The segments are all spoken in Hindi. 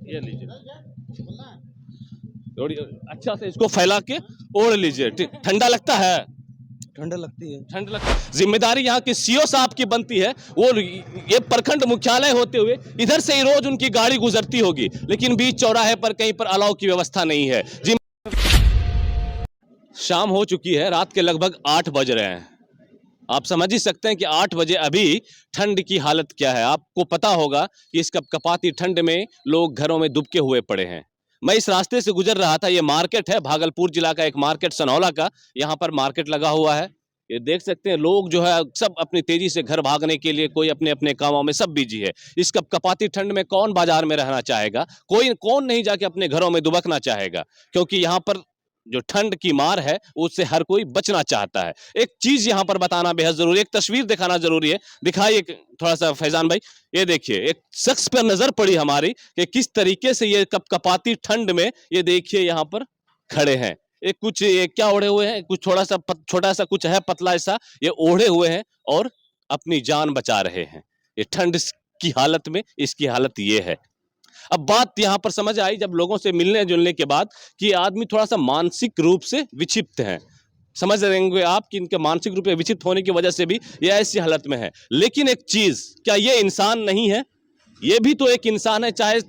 ये लीजिए, अच्छा से इसको फैला के ओढ़ लीजिए। ठंडा लगता है? ठंड लगती है। ठंड लगता है। जिम्मेदारी यहाँ के सीओ साहब की बनती है। वो ये प्रखंड मुख्यालय होते हुए इधर से ही रोज उनकी गाड़ी गुजरती होगी, लेकिन बीच चौराहे पर कहीं पर अलाव की व्यवस्था नहीं है। शाम हो चुकी है, रात के लगभग 8 बज रहे हैं। आप समझ ही सकते हैं कि 8 बजे अभी ठंड की हालत क्या है। आपको पता होगा कि इस कपकपाती ठंड में लोग घरों में दुबके हुए पड़े हैं। मैं इस रास्ते से गुजर रहा था। ये मार्केट है, भागलपुर जिला का एक मार्केट सनौला का। यहाँ पर मार्केट लगा हुआ है। ये देख सकते हैं, लोग जो है सब अपनी तेजी से घर भागने के लिए, कोई अपने अपने कामों में सब बिजी है। इस कपकपाती ठंड में कौन बाजार में रहना चाहेगा? कौन नहीं जाके अपने घरों में दुबकना चाहेगा? क्योंकि यहाँ पर जो ठंड की मार है उससे हर कोई बचना चाहता है। एक चीज यहां पर बताना बेहद जरूरी है, एक तस्वीर दिखाना जरूरी है। दिखाइए थोड़ा सा फैजान भाई। ये देखिए, एक शख्स पर नजर पड़ी हमारी कि किस तरीके से ये कपकपाती ठंड में ये देखिए यहां पर खड़े हैं। ये क्या ओढ़े हुए हैं? कुछ छोटा सा कुछ है पतला ऐसा, ये ओढ़े हुए हैं और अपनी जान बचा रहे हैं। ये ठंड की हालत में इसकी हालत ये है। अब बात यहां पर समझ आई जब लोगों से मिलने जुलने के बाद कि आदमी थोड़ा सा मानसिक रूप से विक्षिप्त है। समझ रहे होंगे आप कि इनके मानसिक रूप से विक्षिप्त होने की वजह से भी ये ऐसी हालत में है। लेकिन एक चीज, क्या ये इंसान नहीं है? ये भी तो एक इंसान है, चाहे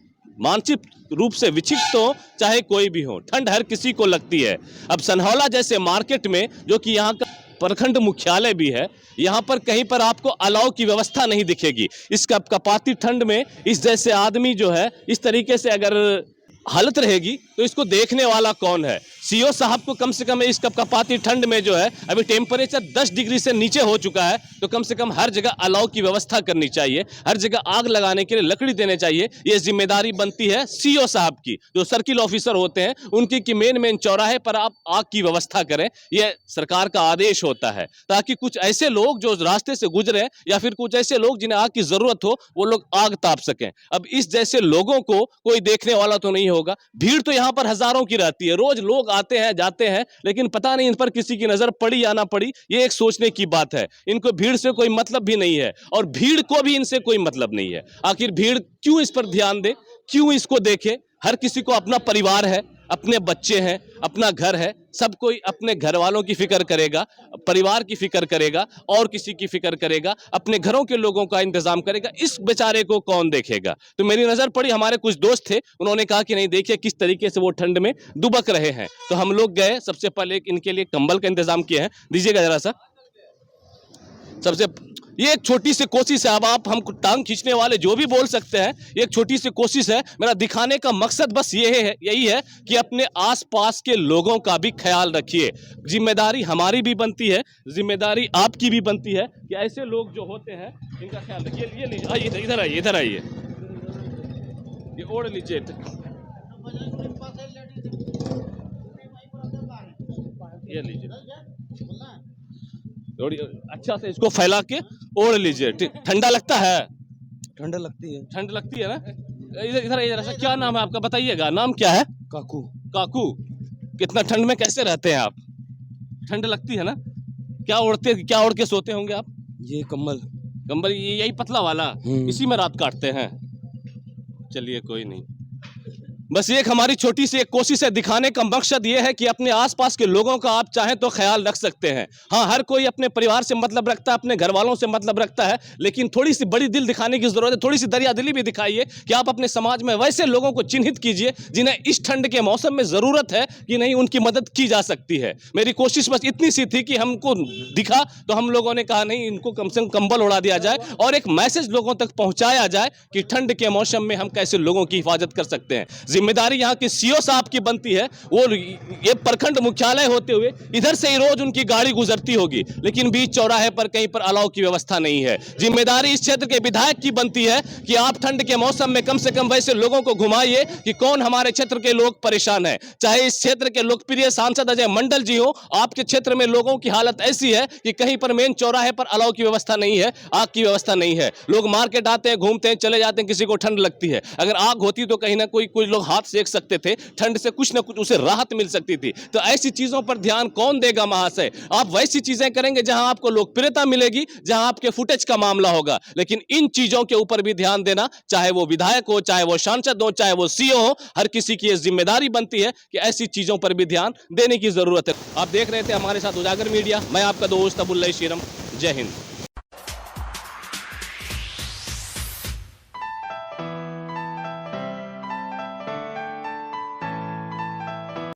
मानसिक रूप से विक्षिप्त हो चाहे कोई भी हो। ठंड हर किसी को लगती है। अब सनहौला जैसे मार्केट में, जो कि यहाँ का प्रखंड मुख्यालय भी है, यहाँ पर कहीं पर आपको अलाव की व्यवस्था नहीं दिखेगी। इस कपकपाती ठंड में इस जैसे आदमी जो है इस तरीके से अगर हालत रहेगी तो इसको देखने वाला कौन है? सीओ साहब को कम से कम इस कपकपाती ठंड में जो है अभी टेम्परेचर 10 डिग्री से नीचे हो चुका है, तो कम से कम हर जगह अलाव की व्यवस्था करनी चाहिए। हर जगह आग लगाने के लिए लकड़ी देने चाहिए। ये जिम्मेदारी बनती है सीओ साहब की, जो सर्किल ऑफिसर होते हैं उनकी कि मेन चौराहे पर आप आग की व्यवस्था करें। यह सरकार का आदेश होता है, ताकि कुछ ऐसे लोग जो रास्ते से गुजरे या फिर कुछ ऐसे लोग जिन्हें आग की जरूरत हो वो लोग आग ताप सकें। अब इस जैसे लोगों को कोई देखने वाला तो नहीं होगा। भीड़ तो यहाँ पर हजारों की रहती है, रोज लोग आते हैं जाते हैं, लेकिन पता नहीं इन पर किसी की नजर पड़ी या ना पड़ी, ये एक सोचने की बात है। इनको भीड़ से कोई मतलब भी नहीं है और भीड़ को भी इनसे कोई मतलब नहीं है। आखिर भीड़ क्यों इस पर ध्यान दे, क्यों इसको देखे? हर किसी को अपना परिवार है, अपने बच्चे हैं, अपना घर है। सब कोई अपने घर वालों की फिक्र करेगा, परिवार की फिक्र करेगा और किसी की फिक्र करेगा, अपने घरों के लोगों का इंतजाम करेगा। इस बेचारे को कौन देखेगा? तो मेरी नजर पड़ी, हमारे कुछ दोस्त थे, उन्होंने कहा कि नहीं देखिए किस तरीके से वो ठंड में दुबक रहे हैं। तो हम लोग गए, सबसे पहले इनके लिए कंबल का इंतजाम किए हैं। दीजिएगा जरा सा। सबसे ये एक छोटी सी कोशिश है। अब आप हमको टांग खींचने वाले जो भी बोल सकते हैं, ये एक छोटी सी कोशिश है। मेरा दिखाने का मकसद बस यही है कि अपने आसपास के लोगों का भी ख्याल रखिए। जिम्मेदारी हमारी भी बनती है, जिम्मेदारी आपकी भी बनती है कि ऐसे लोग जो होते हैं इनका ख्याल रखिए। ये लीजिए, आइए इधर आइए, इधर आइए, ये ओढ़ लीजिए। ये लीजिए, अच्छा से इसको फैला के ओढ़ लीजिए। ठंडा लगता है? ठंड लगती है। ठंड लगती है ना? इधर इधर इधर। क्या नाम है आपका, बताइएगा नाम क्या है? काकू। काकू, कितना ठंड में कैसे रहते हैं आप? ठंड लगती है ना? क्या ओढ़ के सोते होंगे आप? ये कंबल। कंबल यही पतला वाला, इसी में रात काटते हैं? चलिए कोई नहीं, बस एक हमारी छोटी सी एक कोशिश है। दिखाने का मकसद ये है कि अपने आसपास के लोगों का आप चाहें तो ख्याल रख सकते हैं। हाँ, हर कोई अपने परिवार से मतलब रखता है, अपने घर वालों से मतलब रखता है, लेकिन थोड़ी सी बड़ी दिल दिखाने की जरूरत है। थोड़ी सी दरियादिली भी दिखाइए कि आप अपने समाज में वैसे लोगों को चिन्हित कीजिए जिन्हें इस ठंड के मौसम में जरूरत है कि नहीं, उनकी मदद की जा सकती है। मेरी कोशिश बस इतनी सी थी कि हमको दिखा तो हम लोगों ने कहा नहीं, इनको कम से कम कंबल उड़ा दिया जाए और एक मैसेज लोगों तक पहुंचाया जाए कि ठंड के मौसम में हम कैसे लोगों की हिफाजत कर सकते हैं। जिम्मेदारी यहाँ की सीओ साहब की बनती है। वो ये प्रखंड मुख्यालय होते हुए इधर से ही रोज उनकी गाड़ी गुजरती होगी, लेकिन बीच चौराहे पर कहीं पर अलाव की व्यवस्था नहीं है। जिम्मेदारी इस क्षेत्र के विधायक की बनती है कि आप ठंड के मौसम में कम से कम वैसे लोगों को घुमाइए कि कौन हमारे क्षेत्र के लोग परेशान हैं। चाहे इस क्षेत्र के लोकप्रिय सांसद अजय मंडल जी हो, आपके क्षेत्र में लोगों की हालत ऐसी है कि कहीं पर मेन चौराहे पर अलाव की व्यवस्था नहीं है, आग की व्यवस्था नहीं है। लोग मार्केट आते हैं, घूमते हैं, चले जाते हैं, किसी को ठंड लगती है। अगर आग होती तो कहीं ना कोई लोग हाथ सेक सकते थे, ठंड से कुछ ना कुछ उसे राहत मिल सकती थी। तो ऐसी चीजों पर ध्यान कौन देगा महाशय? आप वैसी चीजें करेंगे जहां आपको लोकप्रियता मिलेगी, जहां आपके फुटेज का मामला होगा। लेकिन इन चीजों के ऊपर भी ध्यान देना, चाहे वो विधायक हो, चाहे वो सांसद हो, चाहे वो सीओ हो, हर किसी की ये जिम्मेदारी बनती है कि ऐसी चीजों पर भी ध्यान देने की जरूरत है। आप देख रहे थे हमारे साथ उजागर मीडिया, मैं आपका दोस्त अबुल्ला श्रीरम। जय हिंद।